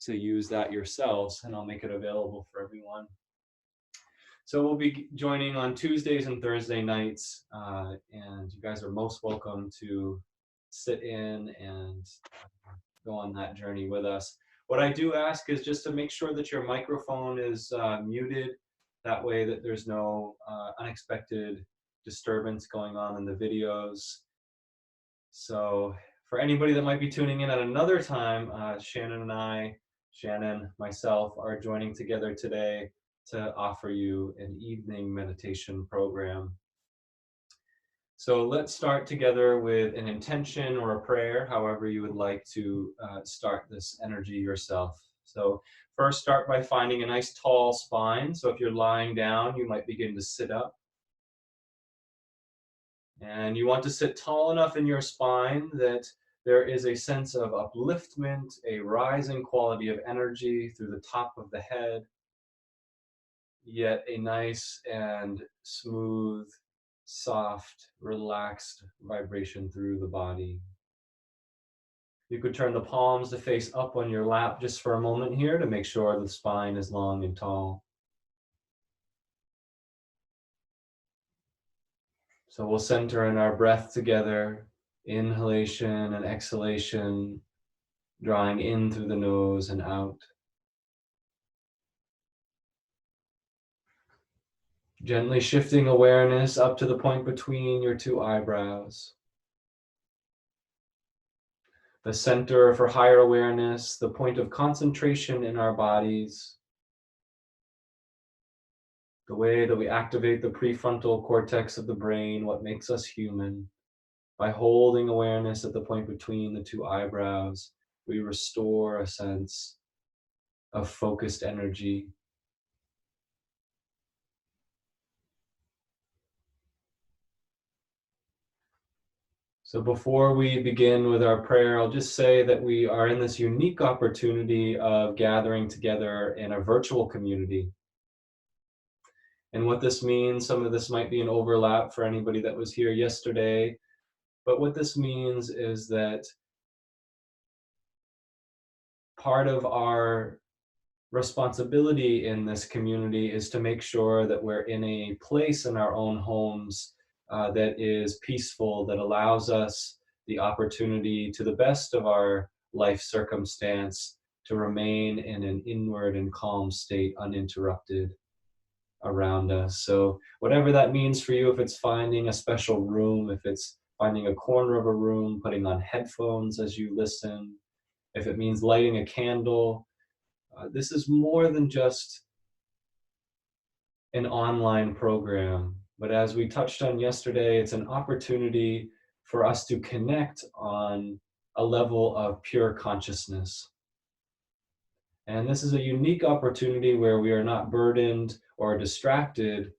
to use that yourselves, and I'll make it available for everyone. So we'll be joining on Tuesdays and Thursday nights, and you guys are most welcome to sit in and go on that journey with us. What I do ask is just to make sure that your microphone is muted. That way that there's no unexpected disturbance going on in the videos. So for anybody that might be tuning in at another time, Shannon, myself, are joining together today to offer you an evening meditation program. So let's start together with an intention or a prayer, however you would like to start this energy yourself. So first, start by finding a nice tall spine. So if you're lying down, you might begin to sit up. And you want to sit tall enough in your spine that there is a sense of upliftment, a rising quality of energy through the top of the head, yet a nice and smooth, soft, relaxed vibration through the body. You could turn the palms to face up on your lap just for a moment here to make sure the spine is long and tall. So we'll center in our breath together, inhalation and exhalation, drawing in through the nose and out. Gently shifting awareness up to the point between your two eyebrows. The center for higher awareness, the point of concentration in our bodies. The way that we activate the prefrontal cortex of the brain, what makes us human. By holding awareness at the point between the two eyebrows, we restore a sense of focused energy. So before we begin with our prayer, I'll just say that we are in this unique opportunity of gathering together in a virtual community. And what this means, some of this might be an overlap for anybody that was here yesterday, but what this means is that part of our responsibility in this community is to make sure that we're in a place in our own homes that is peaceful, that allows us the opportunity, to the best of our life circumstance, to remain in an inward and calm state, uninterrupted around us. So whatever that means for you, if it's finding a special room, if it's finding a corner of a room, putting on headphones as you listen, if it means lighting a candle, this is more than just an online program. But as we touched on yesterday, it's an opportunity for us to connect on a level of pure consciousness. And this is a unique opportunity where we are not burdened or distracted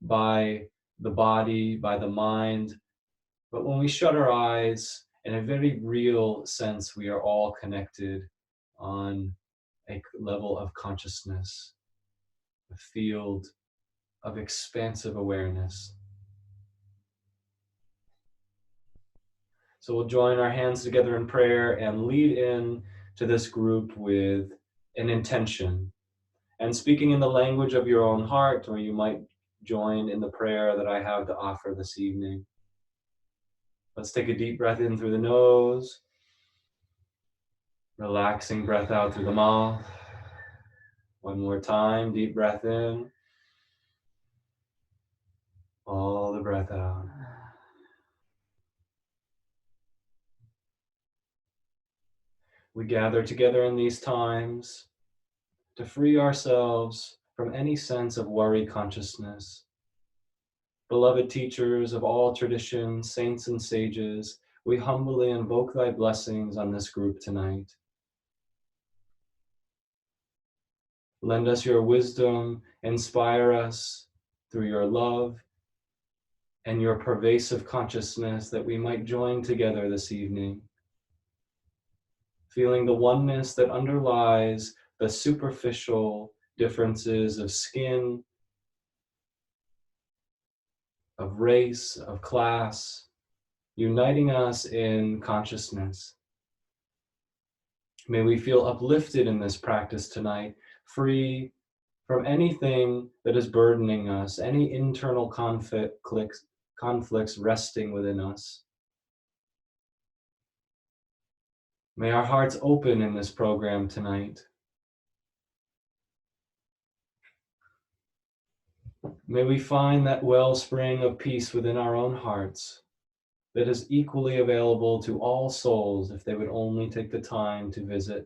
by the body, by the mind. But when we shut our eyes, in a very real sense, we are all connected on a level of consciousness, a field of expansive awareness. So we'll join our hands together in prayer and lead in to this group with an intention. And speaking in the language of your own heart, or you might join in the prayer that I have to offer this evening. Let's take a deep breath in through the nose, relaxing breath out through the mouth. One more time, deep breath in, all the breath out. We gather together in these times to free ourselves from any sense of worry consciousness. Beloved teachers of all traditions, saints and sages, we humbly invoke thy blessings on this group tonight. Lend us your wisdom, inspire us through your love and your pervasive consciousness that we might join together this evening, feeling the oneness that underlies the superficial differences of skin, of race, of class, uniting us in consciousness. May we feel uplifted in this practice tonight, free from anything that is burdening us, any internal conflicts resting within us. May our hearts open in this program tonight. May we find that wellspring of peace within our own hearts that is equally available to all souls if they would only take the time to visit.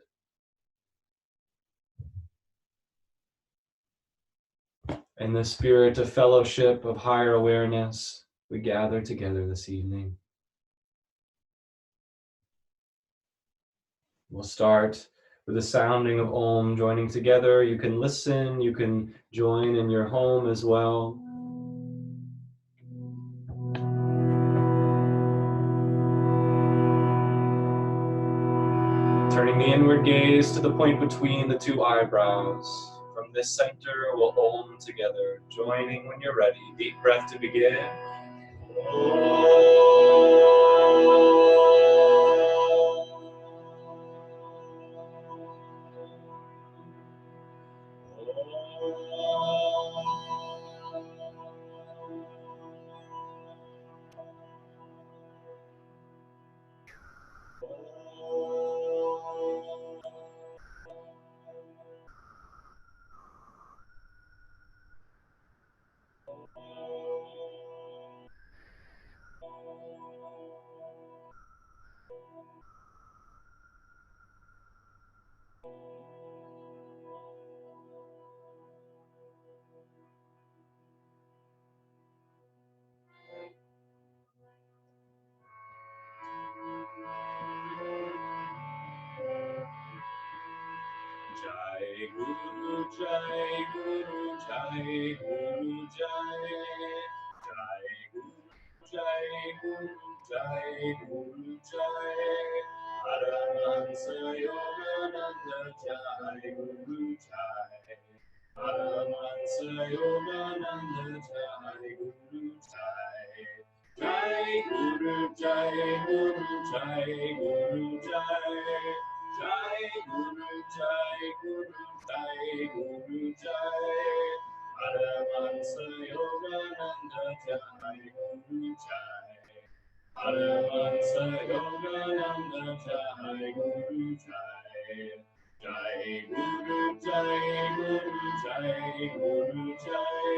In the spirit of fellowship, of higher awareness, we gather together this evening. We'll start with the sounding of Om, joining together. You can listen, you can join in your home as well. Turning the inward gaze to the point between the two eyebrows. From this center, we'll Om together, joining when you're ready. Deep breath to begin. Jai Guru, Jai Guru, Jai Guru, Jai. Jai Guru, Jai Guru, Jai Guru, Jai. Paramhansa Yogananda, Jai Guru, Jai. Paramhansa Yogananda, Jai Guru, Jai. Jai Guru, Jai Guru, Jai Guru, Jai. Jai Guru, Jai Guru, Jai Guru, Jai. Paramhansa Yogananda, Jai Guru, Jai. Paramhansa Yogananda, Jai Guru, Jai. Jai Guru, Jai Guru, Jai Guru, Jai.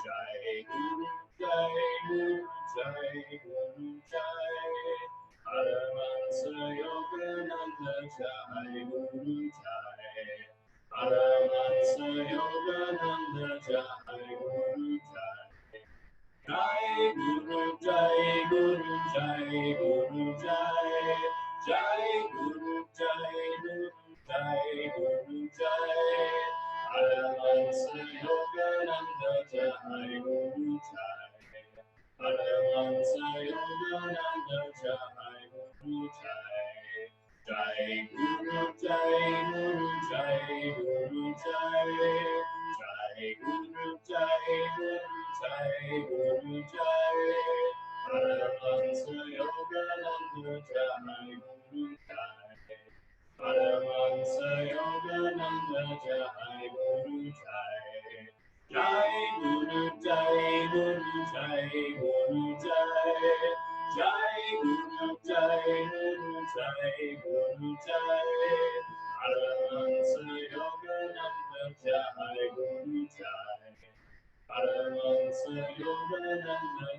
Jai Guru, Jai Guru, Jai Guru, Jai. Paramhansa Yogananda, Jai Guru, Jai. Paramhansa Yogananda, Jai Guru, Jai. Jai Guru, Jai Guru, Jai Guru, Jai. Jai Guru, Jai Guru, Jai Guru, Jai. Paramhansa Yogananda, Jai Guru, Jai. Paramhansa Yogananda, Jai Guru, Jai. Jai Guru, Jai Guru, Jai Guru, Jai. Jai Guru, Jai Guru, Jai Guru, Jai. Paramhansa Yogananda, Jai Guru, Jai. Paramhansa Yogananda, Jai Guru, Jai. Jai Guru, Jai Guru, Jai Guru, Jai. Jai Guru, Jai Guru, Jai Guru, Jai. Paramhansa Yogananda, Jai Guru, Jai. Paramhansa Yogananda,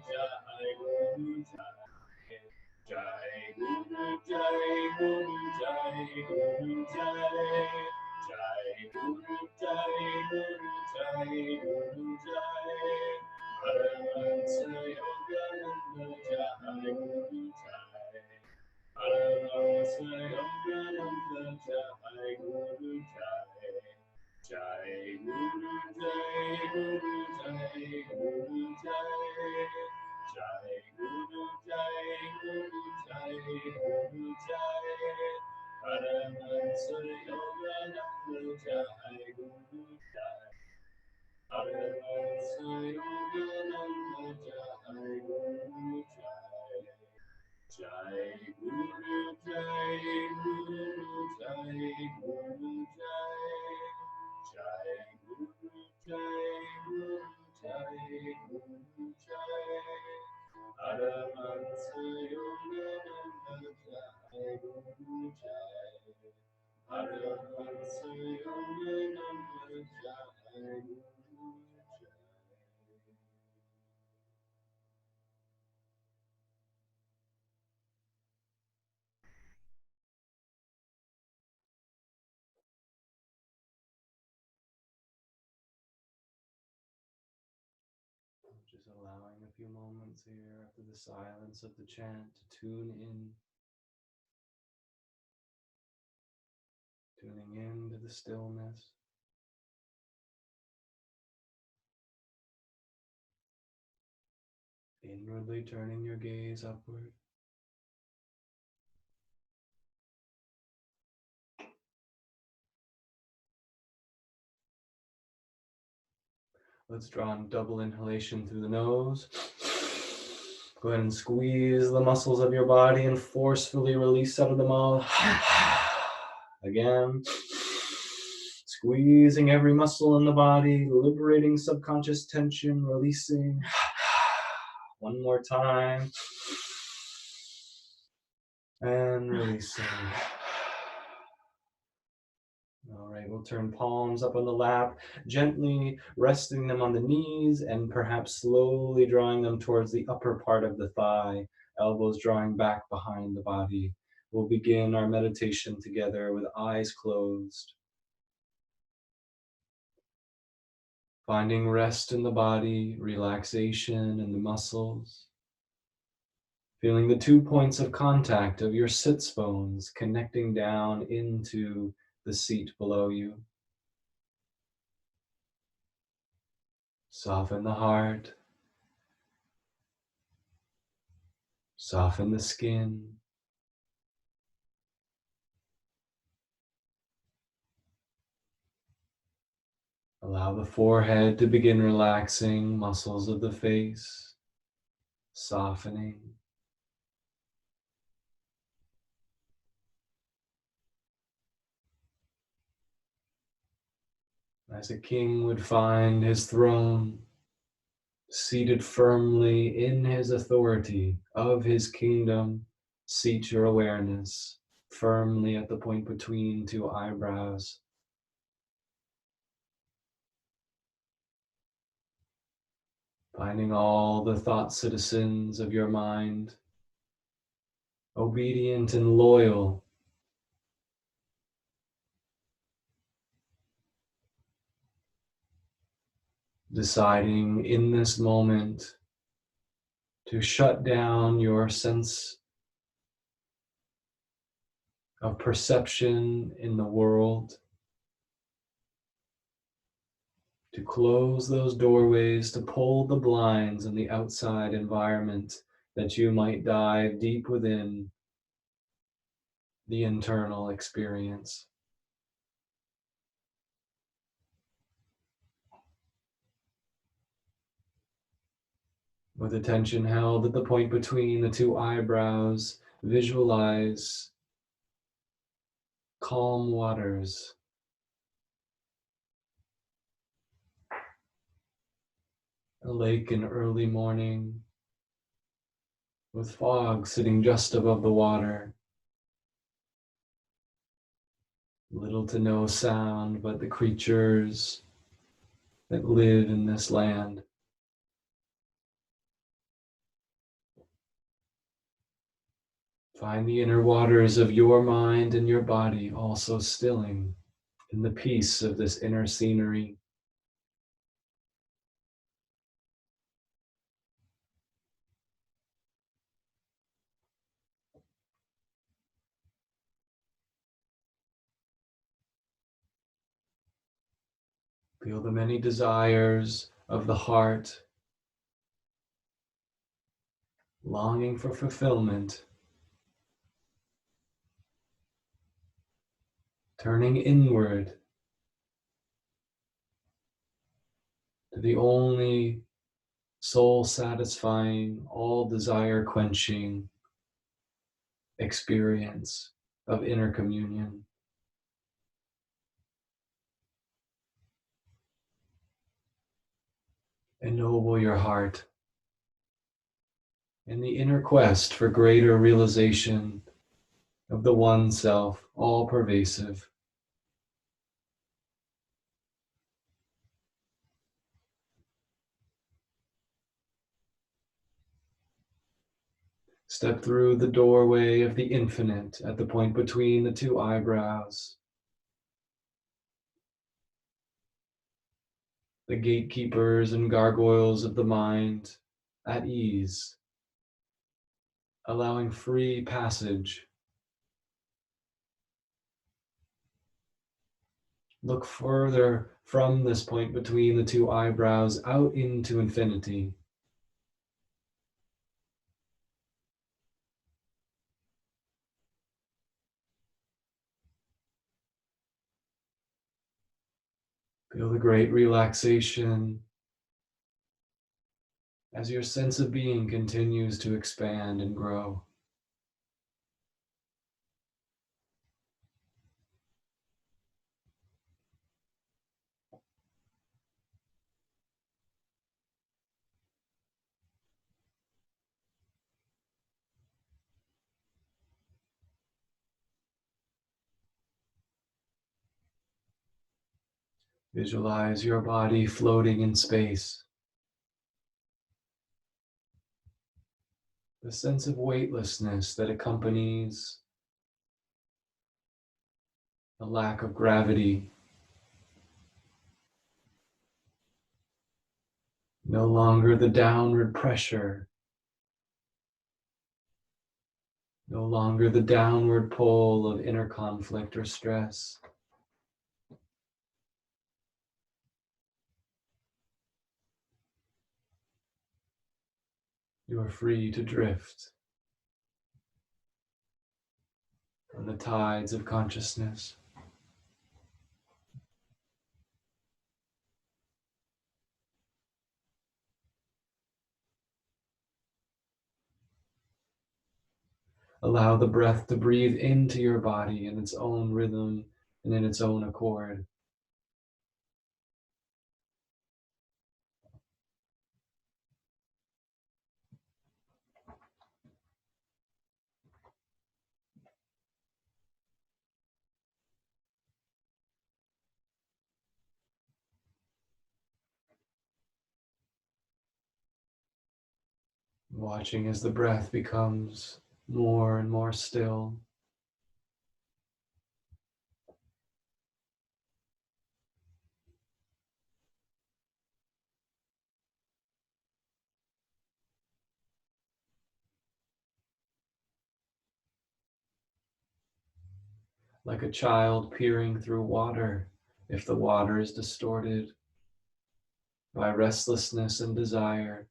Jai Guru, Jai. Jai Guru, Jai Guru, Jai Guru, Jai. Jai Guru, Jai Guru, Jai Guru, Jai. Paramhansa Yogananda, Jai Guru, Jai. Paramhansa Yogananda, Jai Guru, Jai. Jai Guru, Jai Guru, Jai Guru, Jai. Jai Guru, Jai Guru, Jai Guru, Jai. Paramhansa Yogananda, Jai Guru, Jai. Paramhansa Yogananda, Jai Guru, Jai. Jai Guru, Jai Paramhansa Yogananda Jai. Just allowing a few moments here after the silence of the chant to tuning into the stillness, inwardly turning your gaze upward. Let's draw in double inhalation through the nose. Go ahead and squeeze the muscles of your body and forcefully release out of the mouth. Again. Squeezing every muscle in the body, liberating subconscious tension, releasing. One more time. And releasing. All right, we'll turn palms up on the lap, gently resting them on the knees and perhaps slowly drawing them towards the upper part of the thigh, elbows drawing back behind the body. We'll begin our meditation together with eyes closed, finding rest in the body, relaxation in the muscles, feeling the 2 points of contact of your sits bones connecting down into the seat below you. Soften the heart, soften the skin. Allow the forehead to begin relaxing, muscles of the face softening. As a king would find his throne, seated firmly in his authority of his kingdom, seat your awareness firmly at the point between two eyebrows. Finding all the thought citizens of your mind, obedient and loyal, deciding in this moment to shut down your sense of perception in the world, to close those doorways, to pull the blinds in the outside environment, that you might dive deep within the internal experience. With attention held at the point between the two eyebrows, visualize calm waters, a lake in early morning, with fog sitting just above the water. Little to no sound but the creatures that live in this land. Find the inner waters of your mind and your body also stilling in the peace of this inner scenery. Feel the many desires of the heart, longing for fulfillment, turning inward to the only soul satisfying, all desire quenching experience of inner communion. Ennoble your heart in the inner quest for greater realization of the one self, all pervasive. Step through the doorway of the infinite at the point between the two eyebrows. The gatekeepers and gargoyles of the mind at ease, allowing free passage. Look further from this point between the two eyebrows out into infinity. Feel the great relaxation as your sense of being continues to expand and grow. Visualize your body floating in space. The sense of weightlessness that accompanies the lack of gravity. No longer the downward pressure. No longer the downward pull of inner conflict or stress. You are free to drift on the tides of consciousness. Allow the breath to breathe into your body in its own rhythm and in its own accord. Watching as the breath becomes more and more still. Like a child peering through water, if the water is distorted by restlessness and desire,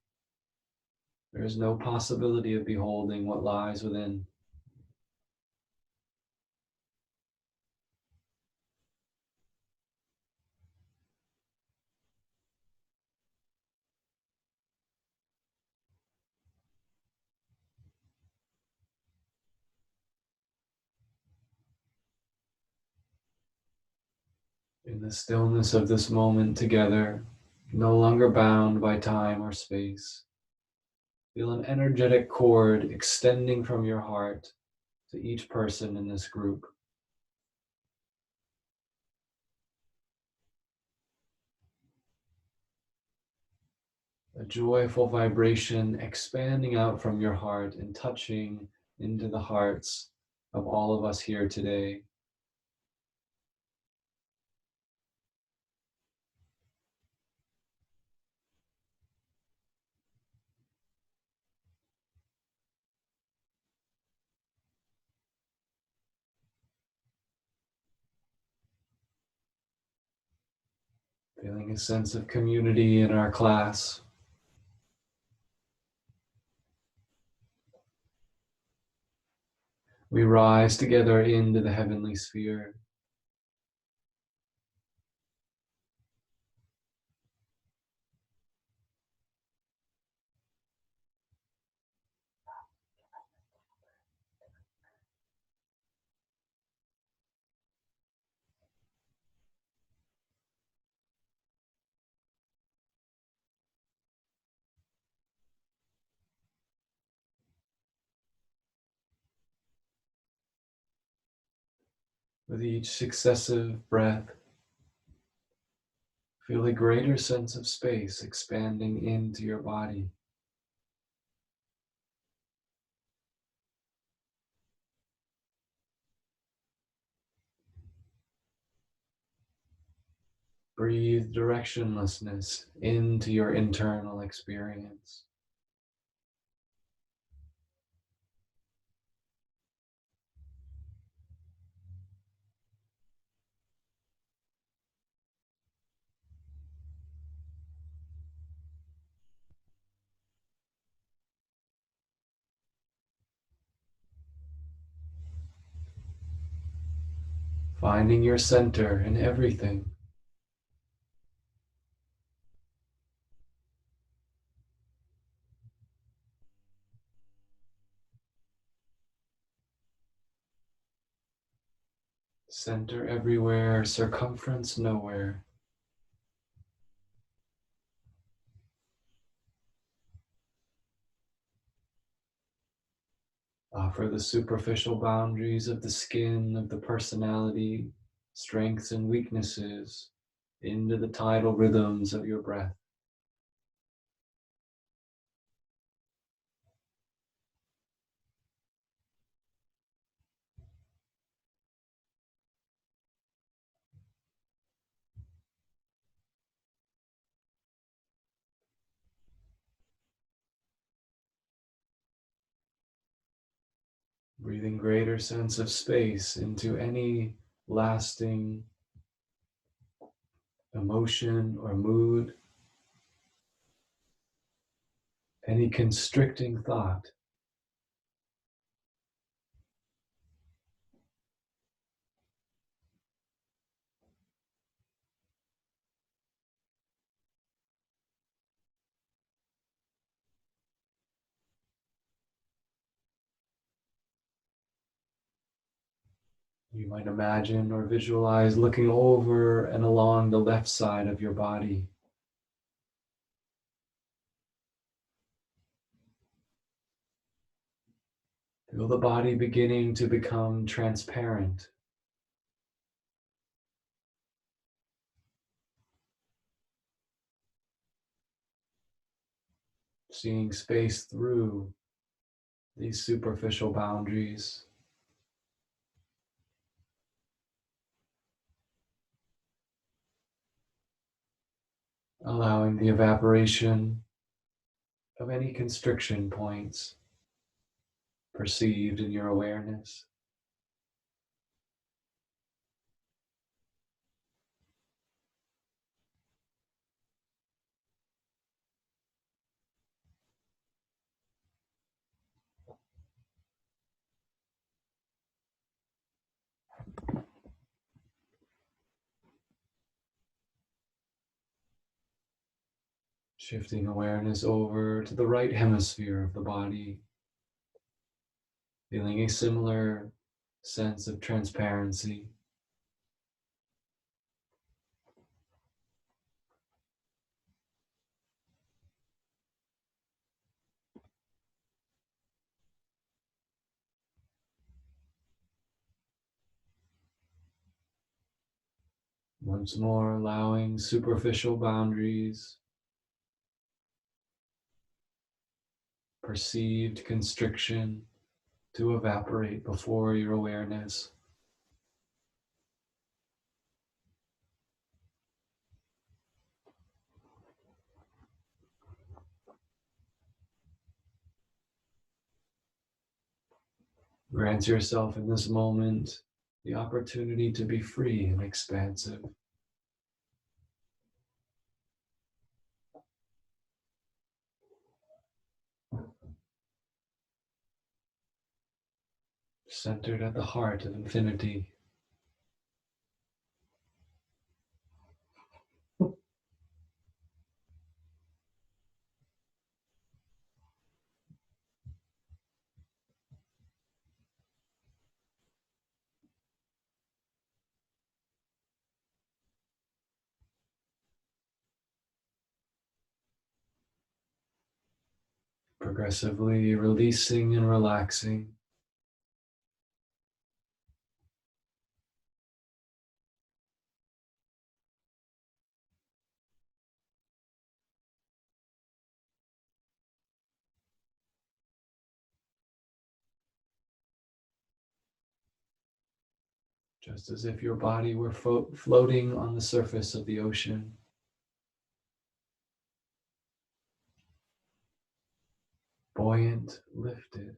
there is no possibility of beholding what lies within. In the stillness of this moment together, no longer bound by time or space, feel an energetic cord extending from your heart to each person in this group. A joyful vibration expanding out from your heart and touching into the hearts of all of us here today. Feeling a sense of community in our class. We rise together into the heavenly sphere. With each successive breath, feel a greater sense of space expanding into your body. Breathe directionlessness into your internal experience. Finding your center in everything. Center everywhere, circumference nowhere. Offer the superficial boundaries of the skin, of the personality, strengths and weaknesses into the tidal rhythms of your breath. Breathing greater sense of space into any lasting emotion or mood, any constricting thought. You might imagine or visualize looking over and along the left side of your body. Feel the body beginning to become transparent, seeing space through these superficial boundaries, allowing the evaporation of any constriction points perceived in your awareness. Shifting awareness over to the right hemisphere of the body, feeling a similar sense of transparency. Once more, allowing superficial boundaries, perceived constriction to evaporate before your awareness. Grant yourself in this moment the opportunity to be free and expansive. Centered at the heart of infinity. Progressively releasing and relaxing. just as if your body were floating on the surface of the ocean. Buoyant, lifted.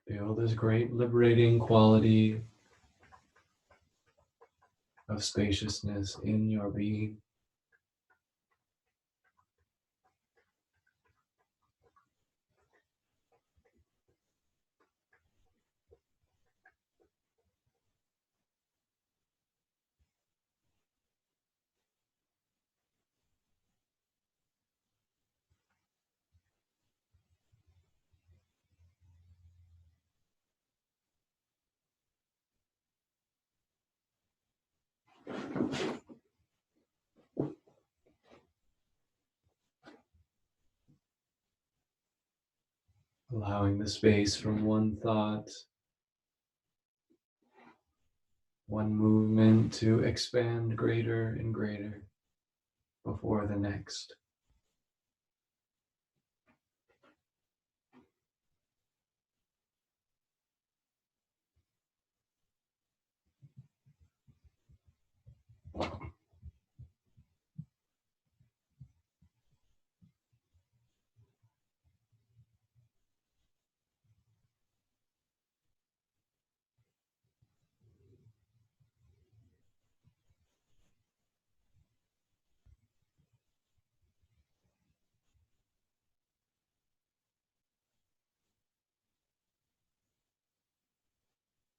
Feel this great liberating quality of spaciousness in your being. Allowing the space from one thought, one movement to expand greater and greater before the next.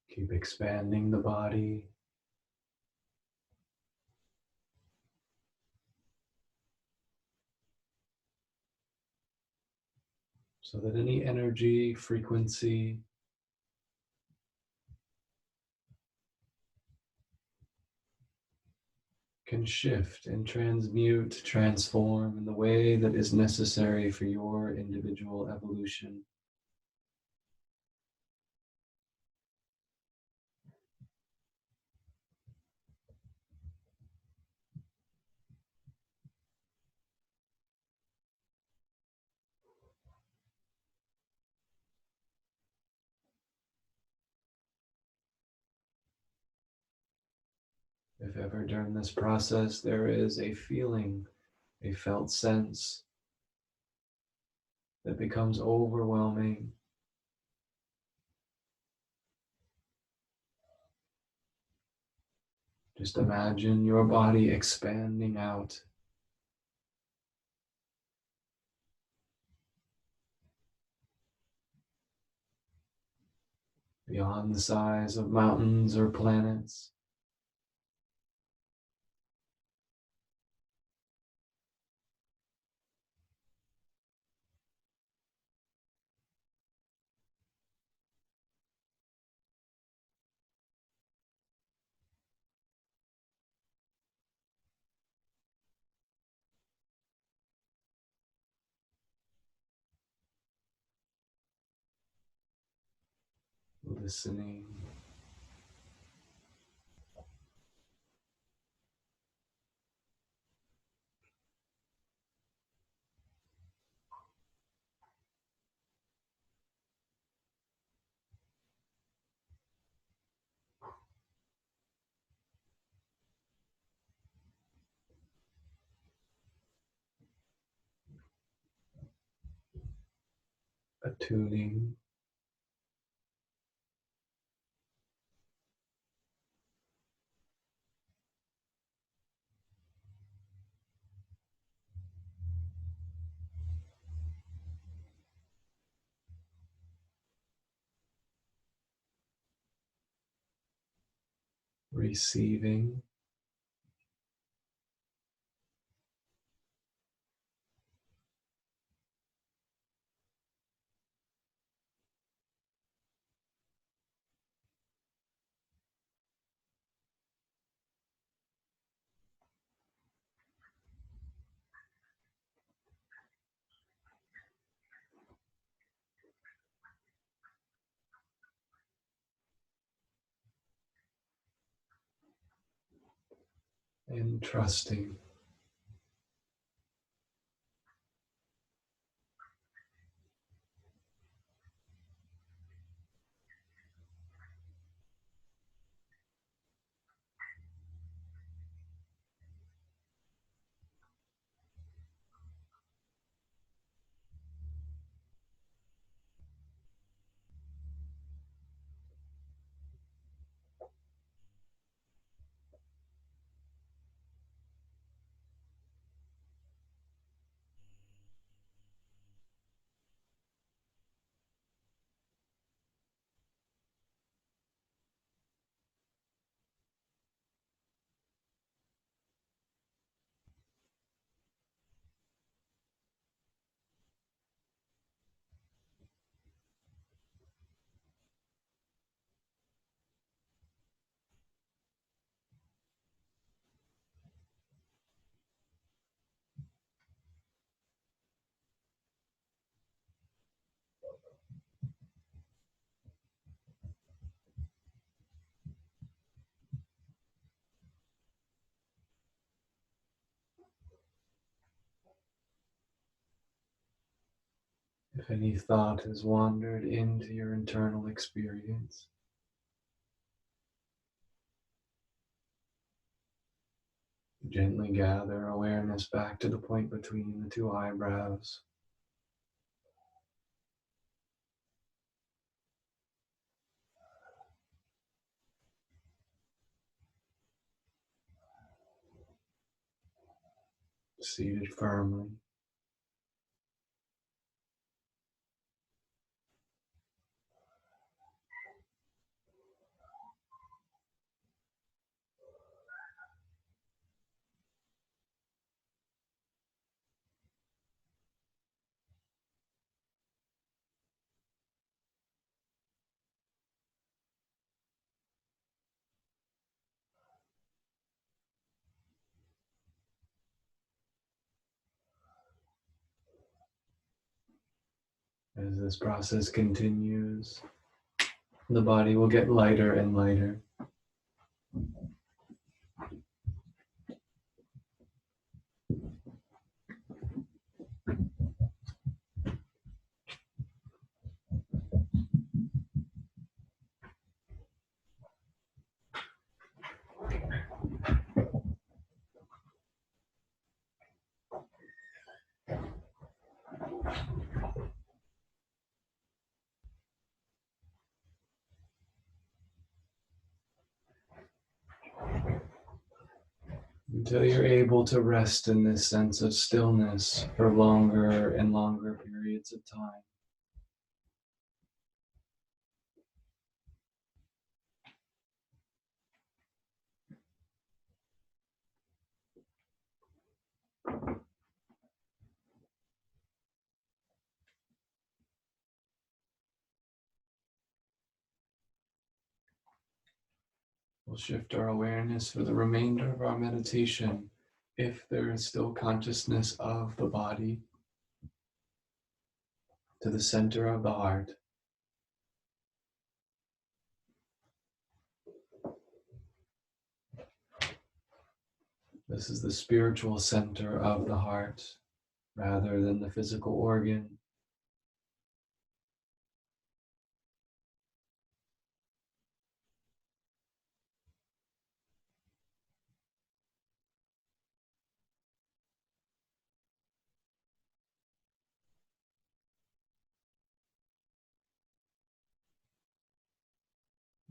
Keep expanding the body. So that any energy, frequency can shift and transmute, transform in the way that is necessary for your individual evolution. If ever during this process there is a feeling, a felt sense that becomes overwhelming, just imagine your body expanding out beyond the size of mountains or planets. Listening, attuning, receiving, and trusting. If any thought has wandered into your internal experience, gently gather awareness back to the point between the two eyebrows. Seated firmly. As this process continues, the body will get lighter and lighter. Until you're able to rest in this sense of stillness for longer and longer periods of time. We'll shift our awareness for the remainder of our meditation, if there is still consciousness of the body, to the center of the heart. This is the spiritual center of the heart, rather than the physical organ.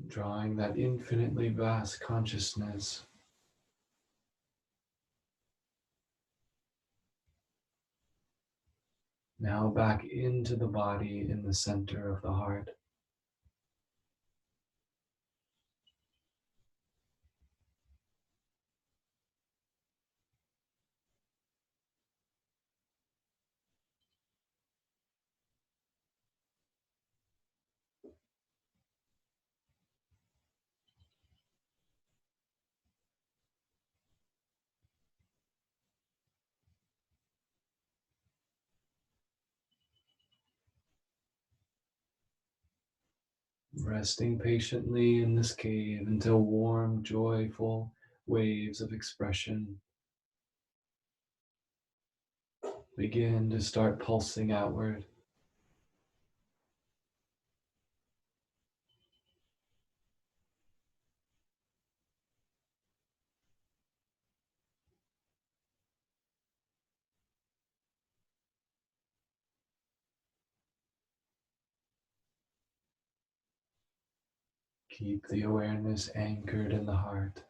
Drawing that infinitely vast consciousness now back into the body in the center of the heart. Resting patiently in this cave until warm, joyful waves of expression begin to start pulsing outward. Keep the awareness anchored in the heart.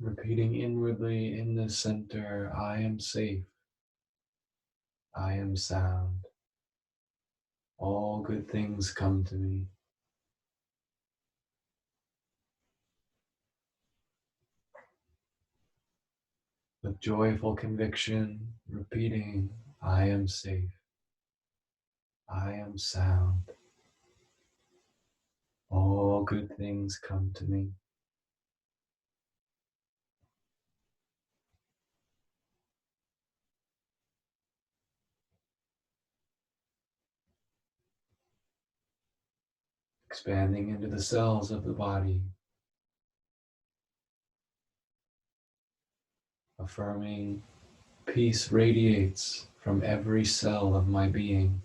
Repeating inwardly in the center, I am safe, I am sound, all good things come to me. With joyful conviction, repeating, I am safe, I am sound, all all good things come to me. Expanding into the cells of the body, affirming peace radiates from every cell of my being.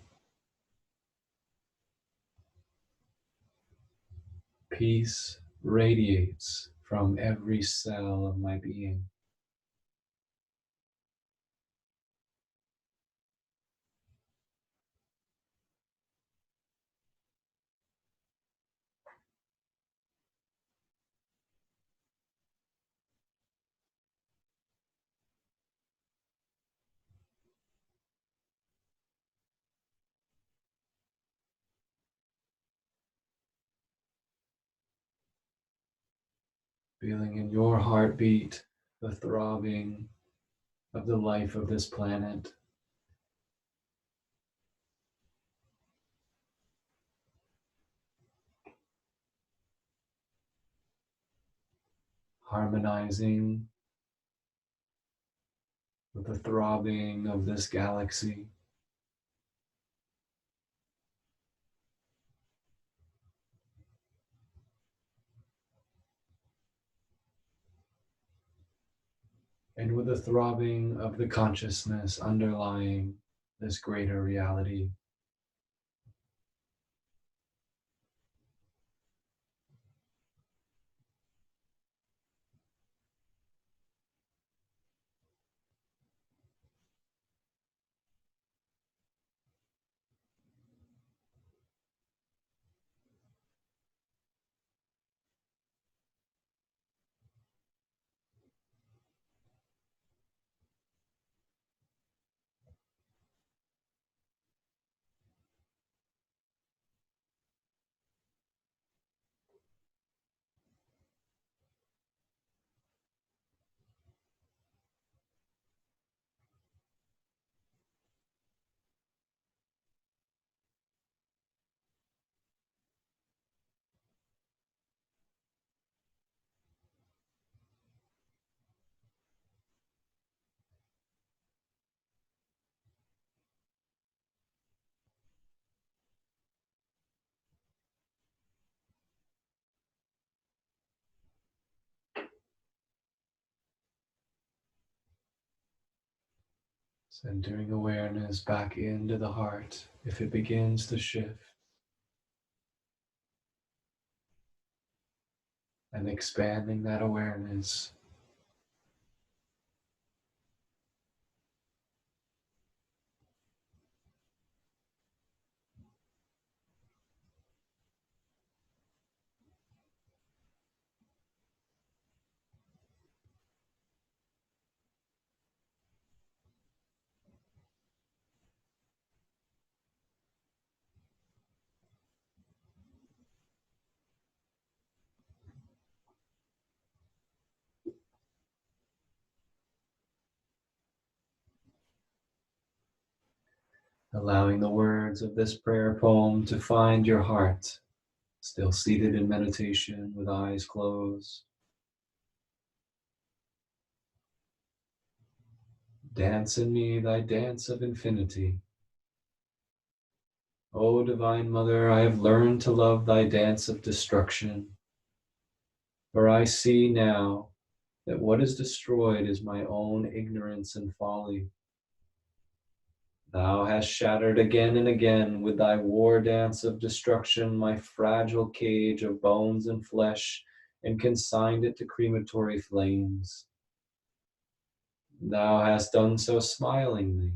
Peace radiates from every cell of my being. Feeling in your heartbeat the throbbing of the life of this planet, harmonizing with the throbbing of this galaxy. And with the throbbing of the consciousness underlying this greater reality. Centering awareness back into the heart if it begins to shift, and expanding that awareness allowing the words of this prayer poem to find your heart, still seated in meditation with eyes closed. Dance in me thy dance of infinity. O Divine Mother, I have learned to love thy dance of destruction, for I see now that what is destroyed is my own ignorance and folly. Thou hast shattered again and again with thy war dance of destruction my fragile cage of bones and flesh, and consigned it to crematory flames. Thou hast done so smilingly,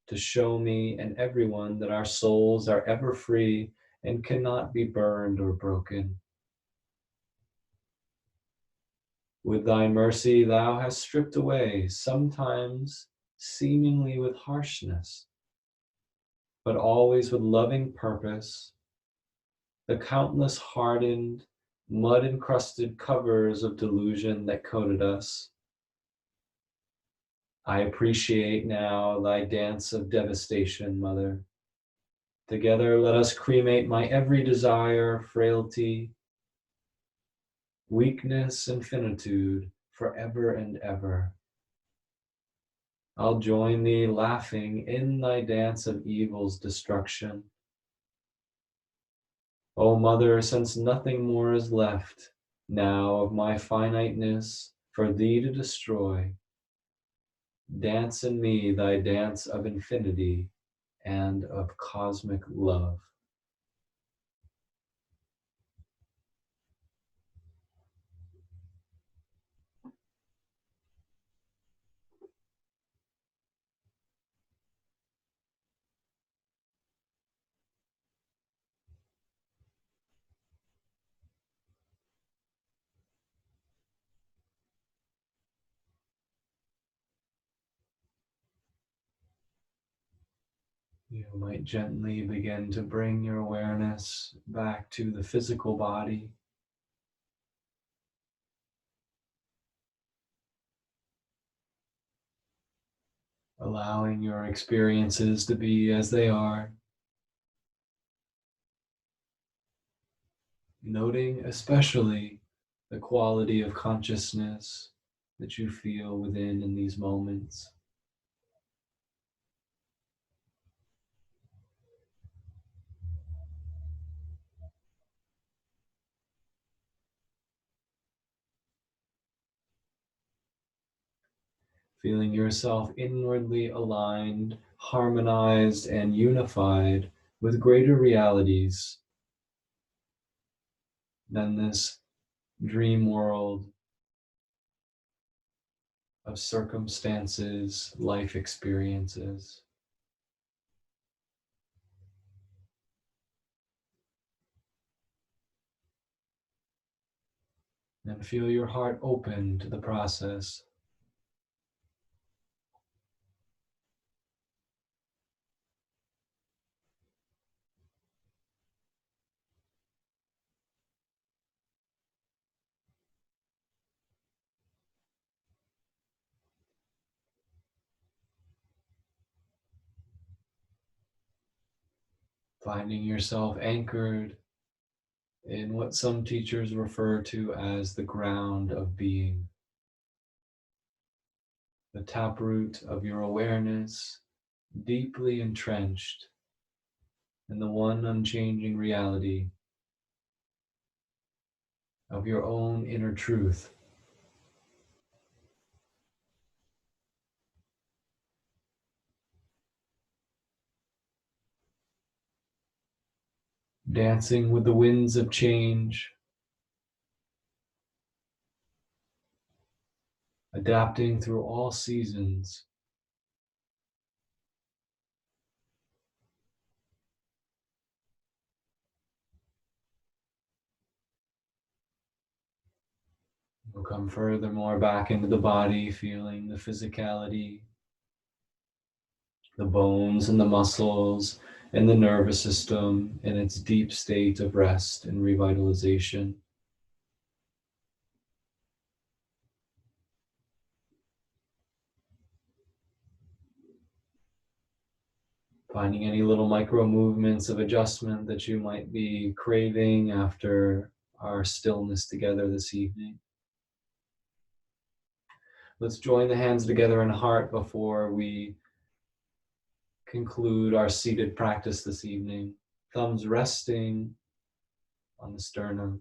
to show me and everyone that our souls are ever free and cannot be burned or broken. With thy mercy thou hast stripped away, sometimes seemingly with harshness, but always with loving purpose, the countless hardened, mud-encrusted covers of delusion that coated us. I appreciate now thy dance of devastation, Mother. Together let us cremate my every desire, frailty, weakness and finitude forever and ever. I'll join thee laughing in thy dance of evil's destruction. O Mother, since nothing more is left now of my finiteness for thee to destroy, dance in me thy dance of infinity and of cosmic love. You might gently begin to bring your awareness back to the physical body, allowing your experiences to be as they are, noting especially the quality of consciousness that you feel within in these moments. Feeling yourself inwardly aligned, harmonized, and unified with greater realities than this dream world of circumstances, life experiences. And feel your heart open to the process. Finding yourself anchored in what some teachers refer to as the ground of being, the taproot of your awareness, deeply entrenched in the one unchanging reality of your own inner truth. Dancing with the winds of change, adapting through all seasons. We'll come furthermore back into the body, feeling the physicality, the bones and the muscles and the nervous system in its deep state of rest and revitalization. Finding any little micro movements of adjustment that you might be craving after our stillness together this evening. Let's join the hands together in heart before we conclude our seated practice this evening. Thumbs resting on the sternum.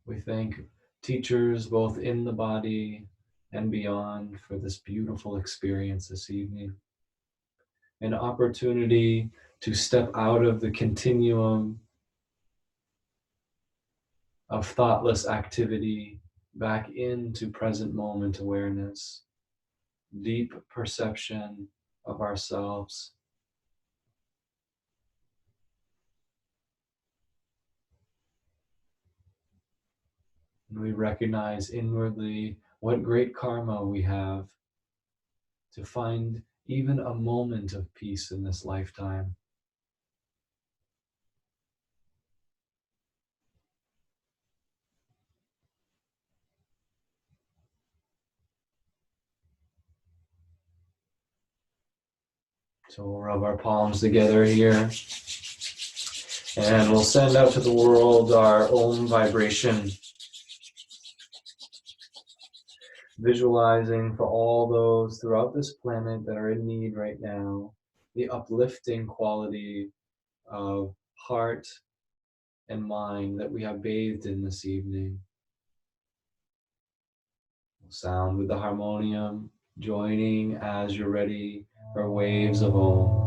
We thank teachers both in the body and beyond for this beautiful experience this evening. An opportunity to step out of the continuum of thoughtless activity back into present moment awareness, deep perception of ourselves. And we recognize inwardly what great karma we have to find even a moment of peace in this lifetime. So we'll rub our palms together here, and we'll send out to the world our Om vibration, visualizing for all those throughout this planet that are in need right now, the uplifting quality of heart and mind that we have bathed in this evening. Sound with the harmonium, joining as you're ready for waves of Om.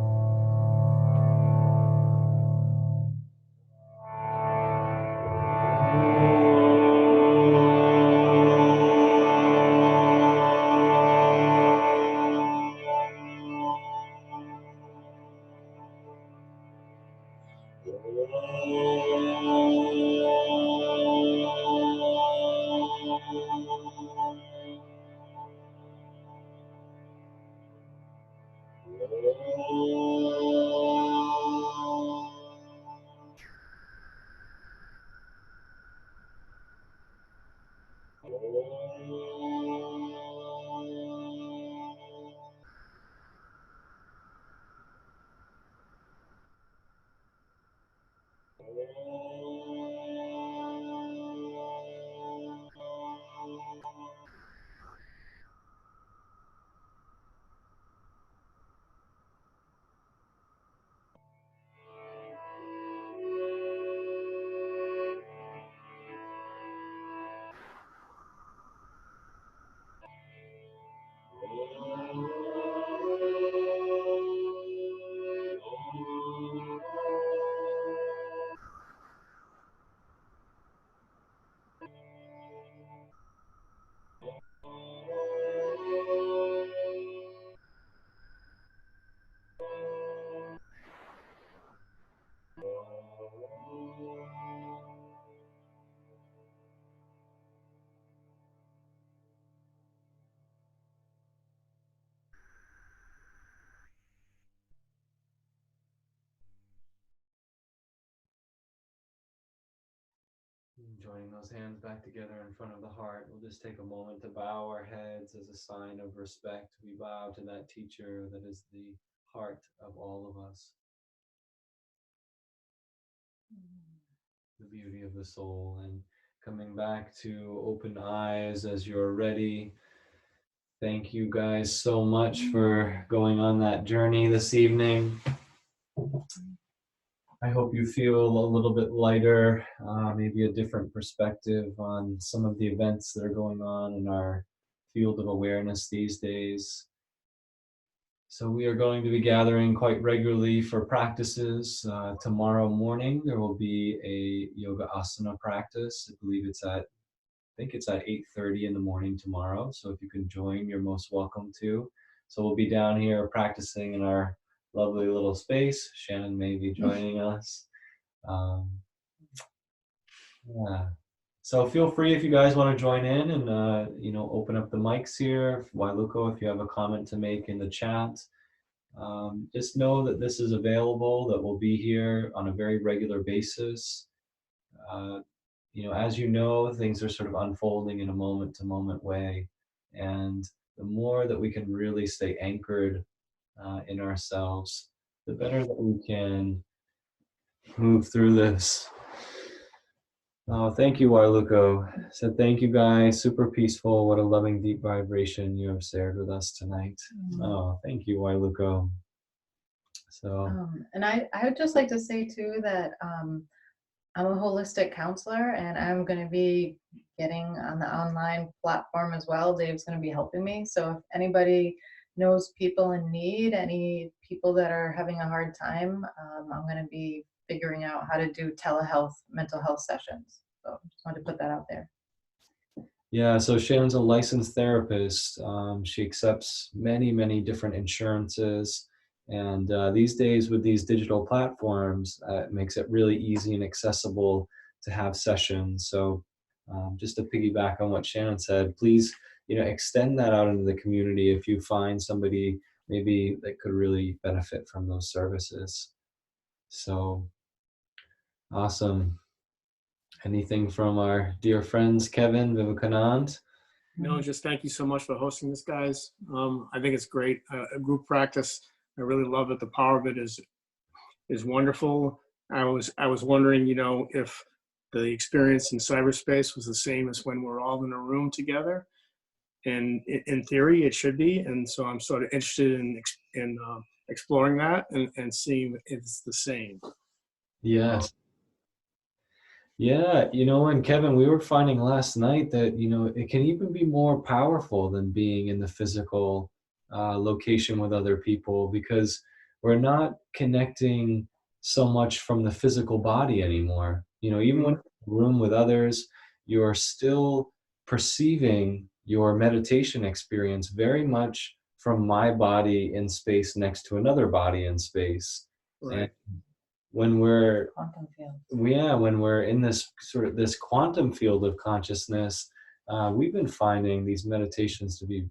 Joining those hands back together in front of the heart, we'll just take a moment to bow our heads as a sign of respect. We bow to that teacher that is the heart of all of us, the beauty of the soul. And coming back to open eyes as you're ready. Thank you guys so much for going on that journey this evening. I hope you feel a little bit lighter, maybe a different perspective on some of the events that are going on in our field of awareness these days. So we are going to be gathering quite regularly for practices. Tomorrow morning, there will be a yoga asana practice. I believe it's at 8:30 in the morning tomorrow. So if you can join, you're most welcome to. So we'll be down here practicing in our lovely little space. Shannon may be joining us. Yeah. So feel free if you guys want to join in and open up the mics here. Wailuko, if you have a comment to make in the chat. Just know that this is available, that we'll be here on a very regular basis. As you know, things are sort of unfolding in a moment-to-moment way. And the more that we can really stay anchored in ourselves, the better that we can move through this. Oh, thank you, Warluko. So thank you guys. Super peaceful. What a loving, deep vibration you have shared with us tonight. Oh, thank you, Warluko. So, and I would just like to say too that I'm a holistic counselor, and I'm going to be getting on the online platform as well. Dave's going to be helping me. So if anybody knows people in need, any people that are having a hard time, I'm going to be figuring out how to do telehealth mental health sessions. So just wanted to put that out there. Yeah, so Shannon's a licensed therapist. She accepts many, many different insurances. And these days with these digital platforms, it makes it really easy and accessible to have sessions. So just to piggyback on what Shannon said, please extend that out into the community if you find somebody maybe that could really benefit from those services. So awesome. Anything from our dear friends, Kevin, Vivekanand? No, just thank you so much for hosting this, guys. I think it's great. A group practice. I really love it. The power of it is wonderful. I was wondering, if the experience in cyberspace was the same as when we're all in a room together. And in theory, it should be. And so I'm sort of interested in exploring that and seeing if it's the same. Yes. Yeah, and Kevin, we were finding last night that, it can even be more powerful than being in the physical location with other people, because we're not connecting so much from the physical body anymore. Even when you're in a room with others, you're still perceiving your meditation experience very much from my body in space next to another body in space. Right. And when we're Quantum field. when we're in this this quantum field of consciousness, we've been finding these meditations to be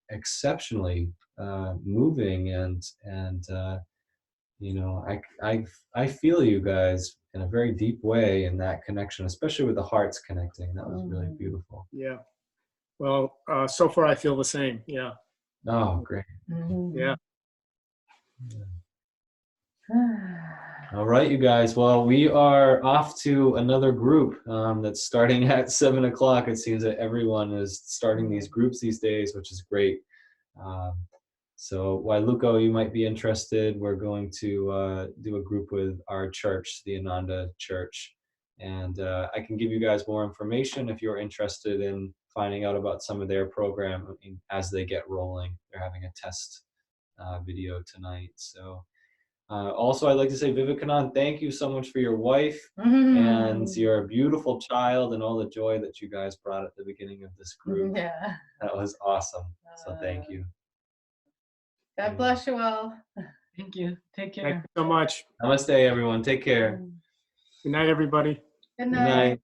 exceptionally moving, and I feel you guys in a very deep way in that connection, especially with the hearts connecting. That was really beautiful. Yeah. Well, so far I feel the same. Yeah. Oh, great. Yeah. All right, you guys. Well, we are off to another group that's starting at 7 o'clock. It seems that everyone is starting these groups these days, which is great. So, Wailuko, you might be interested. We're going to do a group with our church, the Ananda Church. And I can give you guys more information if you're interested in finding out about some of their program as they get rolling. They're having a test video tonight. So. Also, I'd like to say, Vivekanand, thank you so much for your wife and your beautiful child and all the joy that you guys brought at the beginning of this group. Yeah. That was awesome. So thank you. God bless you all. Thank you. Take care. Thank you so much. Namaste, everyone. Take care. Good night, everybody. Good Good night. night.